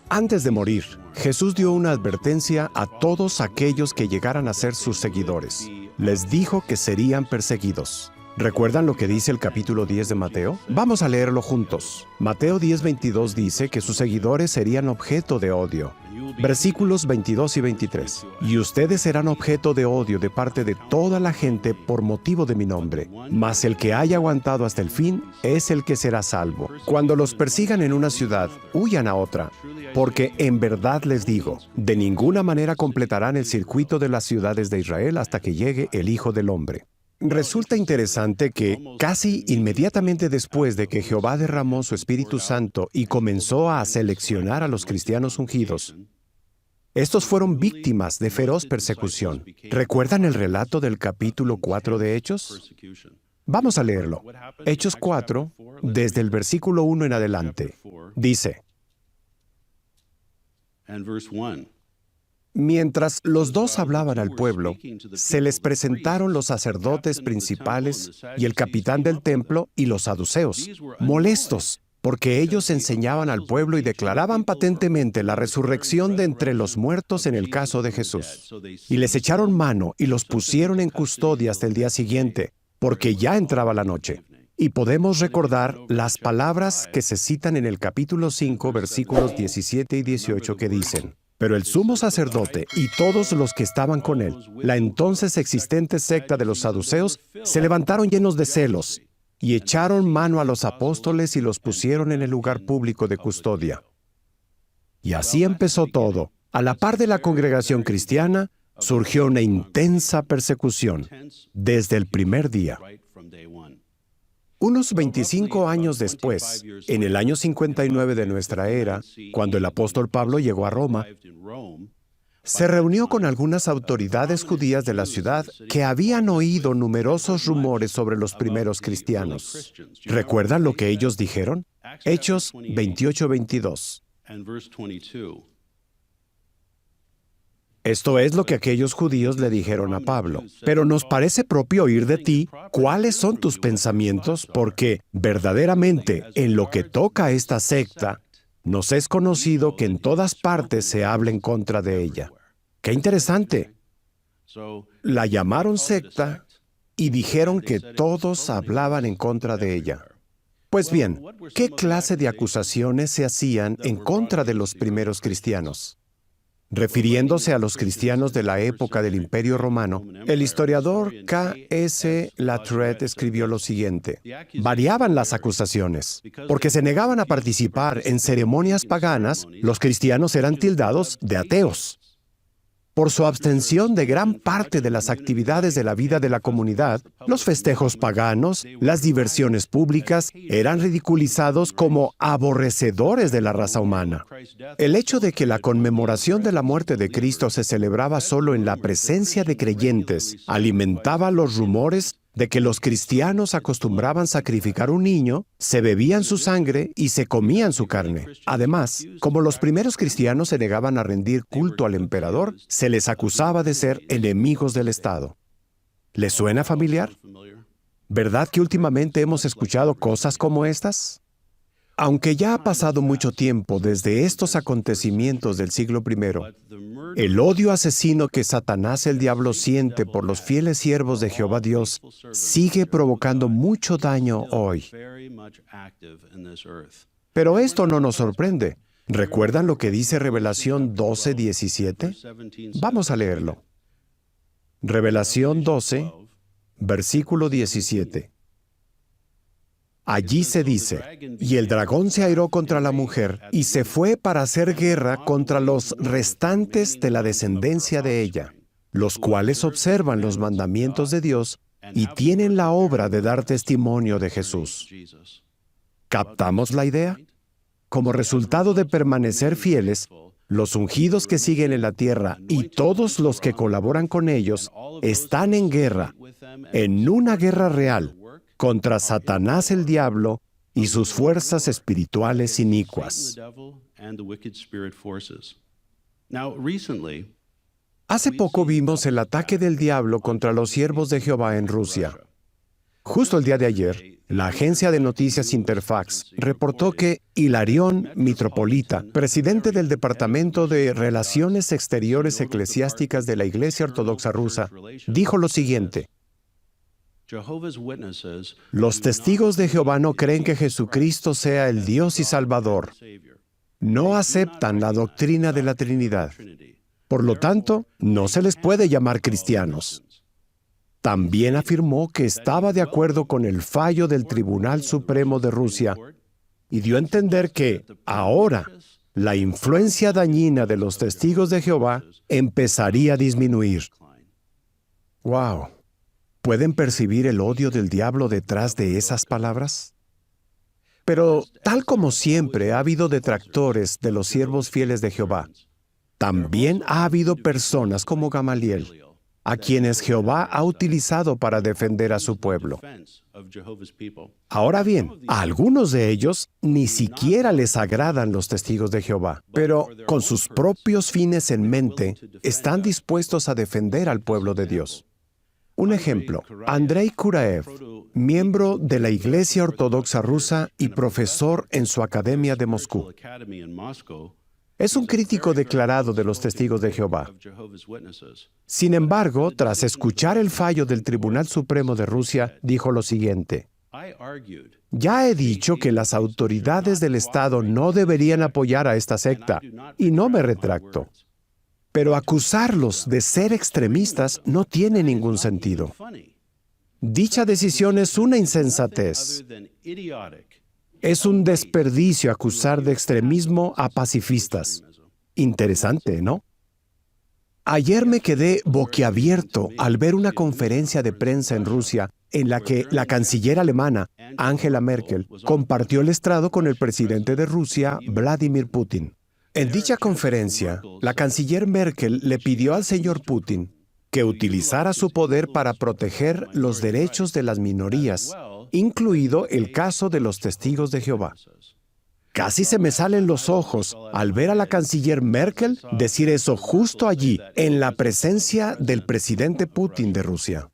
Antes de morir, Jesús dio una advertencia a todos aquellos que llegaran a ser sus seguidores. Les dijo que serían perseguidos. ¿Recuerdan lo que dice el capítulo 10 de Mateo? Vamos a leerlo juntos. Mateo 10:22 dice que sus seguidores serían objeto de odio. Versículos 22 y 23. Y ustedes serán objeto de odio de parte de toda la gente por motivo de mi nombre. Mas el que haya aguantado hasta el fin es el que será salvo. Cuando los persigan en una ciudad, huyan a otra. Porque en verdad les digo, de ninguna manera completarán el circuito de las ciudades de Israel hasta que llegue el Hijo del Hombre. Resulta interesante que, casi inmediatamente después de que Jehová derramó su Espíritu Santo y comenzó a seleccionar a los cristianos ungidos, estos fueron víctimas de feroz persecución. ¿Recuerdan el relato del capítulo 4 de Hechos? Vamos a leerlo. Hechos 4, desde el versículo 1 en adelante. Dice: Mientras los dos hablaban al pueblo, se les presentaron los sacerdotes principales y el capitán del templo y los saduceos, molestos, porque ellos enseñaban al pueblo y declaraban patentemente la resurrección de entre los muertos en el caso de Jesús. Y les echaron mano y los pusieron en custodia hasta el día siguiente, porque ya entraba la noche. Y podemos recordar las palabras que se citan en el capítulo 5, versículos 17 y 18 que dicen: Pero el sumo sacerdote y todos los que estaban con él, la entonces existente secta de los saduceos, se levantaron llenos de celos y echaron mano a los apóstoles y los pusieron en el lugar público de custodia. Y así empezó todo. A la par de la congregación cristiana, surgió una intensa persecución desde el primer día. Unos 25 años después, en el año 59 de nuestra era, cuando el apóstol Pablo llegó a Roma, se reunió con algunas autoridades judías de la ciudad que habían oído numerosos rumores sobre los primeros cristianos. ¿Recuerdan lo que ellos dijeron? Hechos 28:22. Esto es lo que aquellos judíos le dijeron a Pablo. Pero nos parece propio oír de ti cuáles son tus pensamientos, porque verdaderamente en lo que toca a esta secta, nos es conocido que en todas partes se habla en contra de ella. ¡Qué interesante! La llamaron secta y dijeron que todos hablaban en contra de ella. Pues bien, ¿qué clase de acusaciones se hacían en contra de los primeros cristianos? Refiriéndose a los cristianos de la época del Imperio Romano, el historiador K.S. Latreille escribió lo siguiente: variaban las acusaciones. Porque se negaban a participar en ceremonias paganas, los cristianos eran tildados de ateos. Por su abstención de gran parte de las actividades de la vida de la comunidad, los festejos paganos, las diversiones públicas, eran ridiculizados como aborrecedores de la raza humana. El hecho de que la conmemoración de la muerte de Cristo se celebraba solo en la presencia de creyentes alimentaba los rumores de que los cristianos acostumbraban sacrificar un niño, se bebían su sangre y se comían su carne. Además, como los primeros cristianos se negaban a rendir culto al emperador, se les acusaba de ser enemigos del Estado. ¿Les suena familiar? ¿Verdad que últimamente hemos escuchado cosas como estas? Aunque ya ha pasado mucho tiempo desde estos acontecimientos del siglo I, el odio asesino que Satanás el diablo siente por los fieles siervos de Jehová Dios sigue provocando mucho daño hoy. Pero esto no nos sorprende. ¿Recuerdan lo que dice Revelación 12:17? Vamos a leerlo. Revelación 12, versículo 17. Allí se dice: y el dragón se airó contra la mujer y se fue para hacer guerra contra los restantes de la descendencia de ella, los cuales observan los mandamientos de Dios y tienen la obra de dar testimonio de Jesús. ¿Captamos la idea? Como resultado de permanecer fieles, los ungidos que siguen en la tierra y todos los que colaboran con ellos están en guerra, en una guerra real, contra Satanás el diablo y sus fuerzas espirituales inicuas. Hace poco vimos el ataque del diablo contra los siervos de Jehová en Rusia. Justo el día de ayer, la agencia de noticias Interfax reportó que Hilarión Mitropolita, presidente del Departamento de Relaciones Exteriores Eclesiásticas de la Iglesia Ortodoxa Rusa, dijo lo siguiente: los testigos de Jehová no creen que Jesucristo sea el Dios y Salvador. No aceptan la doctrina de la Trinidad. Por lo tanto, no se les puede llamar cristianos. También afirmó que estaba de acuerdo con el fallo del Tribunal Supremo de Rusia y dio a entender que, ahora, la influencia dañina de los testigos de Jehová empezaría a disminuir. ¡Wow! ¿Pueden percibir el odio del diablo detrás de esas palabras? Pero, tal como siempre ha habido detractores de los siervos fieles de Jehová, también ha habido personas como Gamaliel, a quienes Jehová ha utilizado para defender a su pueblo. Ahora bien, a algunos de ellos ni siquiera les agradan los testigos de Jehová, pero con sus propios fines en mente, están dispuestos a defender al pueblo de Dios. Un ejemplo, Andrei Kuraev, miembro de la Iglesia Ortodoxa Rusa y profesor en su academia de Moscú. Es un crítico declarado de los testigos de Jehová. Sin embargo, tras escuchar el fallo del Tribunal Supremo de Rusia, dijo lo siguiente: ya he dicho que las autoridades del Estado no deberían apoyar a esta secta, y no me retracto. Pero acusarlos de ser extremistas no tiene ningún sentido. Dicha decisión es una insensatez. Es un desperdicio acusar de extremismo a pacifistas. Interesante, ¿no? Ayer me quedé boquiabierto al ver una conferencia de prensa en Rusia en la que la canciller alemana, Angela Merkel, compartió el estrado con el presidente de Rusia, Vladimir Putin. En dicha conferencia, la canciller Merkel le pidió al señor Putin que utilizara su poder para proteger los derechos de las minorías, incluido el caso de los testigos de Jehová. Casi se me salen los ojos al ver a la canciller Merkel decir eso justo allí, en la presencia del presidente Putin de Rusia.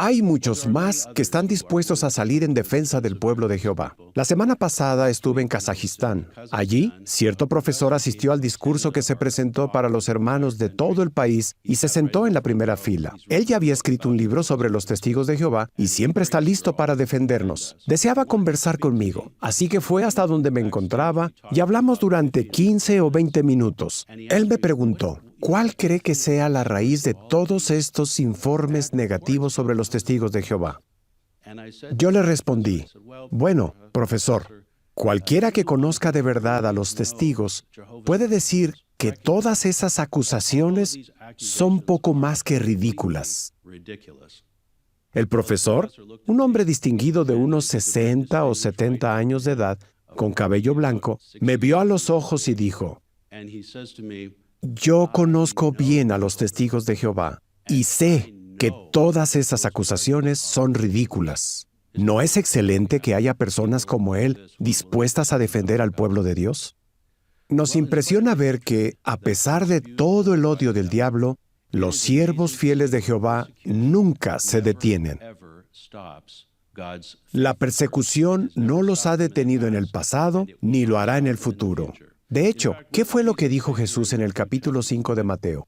Hay muchos más que están dispuestos a salir en defensa del pueblo de Jehová. La semana pasada estuve en Kazajistán. Allí, cierto profesor asistió al discurso que se presentó para los hermanos de todo el país y se sentó en la primera fila. Él ya había escrito un libro sobre los testigos de Jehová y siempre está listo para defendernos. Deseaba conversar conmigo, así que fue hasta donde me encontraba y hablamos durante 15 o 20 minutos. Él me preguntó: ¿cuál cree que sea la raíz de todos estos informes negativos sobre los testigos de Jehová? Yo le respondí: bueno, profesor, cualquiera que conozca de verdad a los testigos puede decir que todas esas acusaciones son poco más que ridículas. El profesor, un hombre distinguido de unos 60 o 70 años de edad, con cabello blanco, me vio a los ojos y dijo: yo conozco bien a los testigos de Jehová y sé que todas esas acusaciones son ridículas. ¿No es excelente que haya personas como él dispuestas a defender al pueblo de Dios? Nos impresiona ver que, a pesar de todo el odio del diablo, los siervos fieles de Jehová nunca se detienen. La persecución no los ha detenido en el pasado ni lo hará en el futuro. De hecho, ¿qué fue lo que dijo Jesús en el capítulo 5 de Mateo?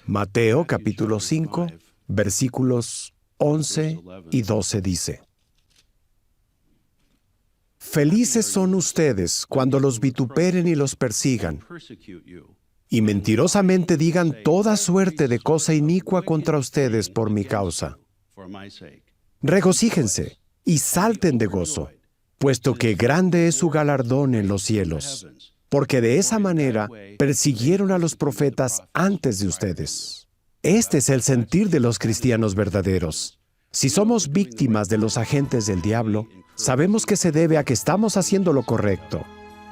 Mateo capítulo 5, versículos 11 y 12 dice: felices son ustedes cuando los vituperen y los persigan, y mentirosamente digan toda suerte de cosa inicua contra ustedes por mi causa. Regocíjense y salten de gozo, puesto que grande es su galardón en los cielos, porque de esa manera persiguieron a los profetas antes de ustedes. Este es el sentir de los cristianos verdaderos. Si somos víctimas de los agentes del diablo, sabemos que se debe a que estamos haciendo lo correcto.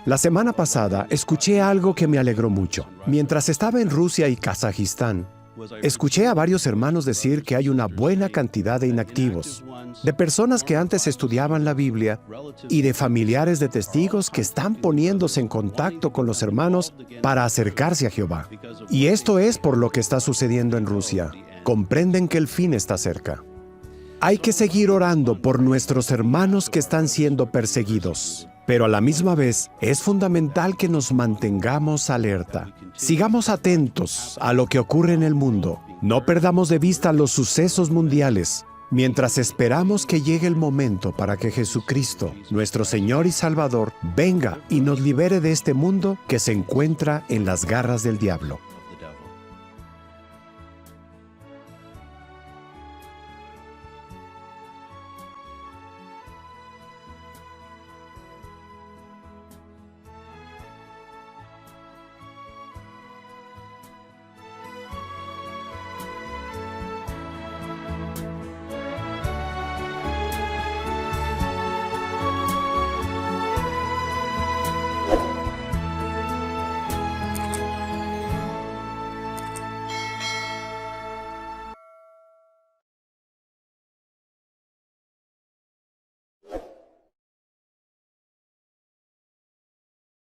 La semana pasada escuché algo que me alegró mucho. Mientras estaba en Rusia y Kazajistán, Escuché a varios hermanos decir que hay una buena cantidad de inactivos, de personas que antes estudiaban la Biblia y de familiares de testigos que están poniéndose en contacto con los hermanos para acercarse a Jehová. Y esto es por lo que está sucediendo en Rusia. Comprenden que el fin está cerca. Hay que seguir orando por nuestros hermanos que están siendo perseguidos. Pero a la misma vez, es fundamental que nos mantengamos alerta. Sigamos atentos a lo que ocurre en el mundo. No perdamos de vista los sucesos mundiales, mientras esperamos que llegue el momento para que Jesucristo, nuestro Señor y Salvador, venga y nos libere de este mundo que se encuentra en las garras del diablo.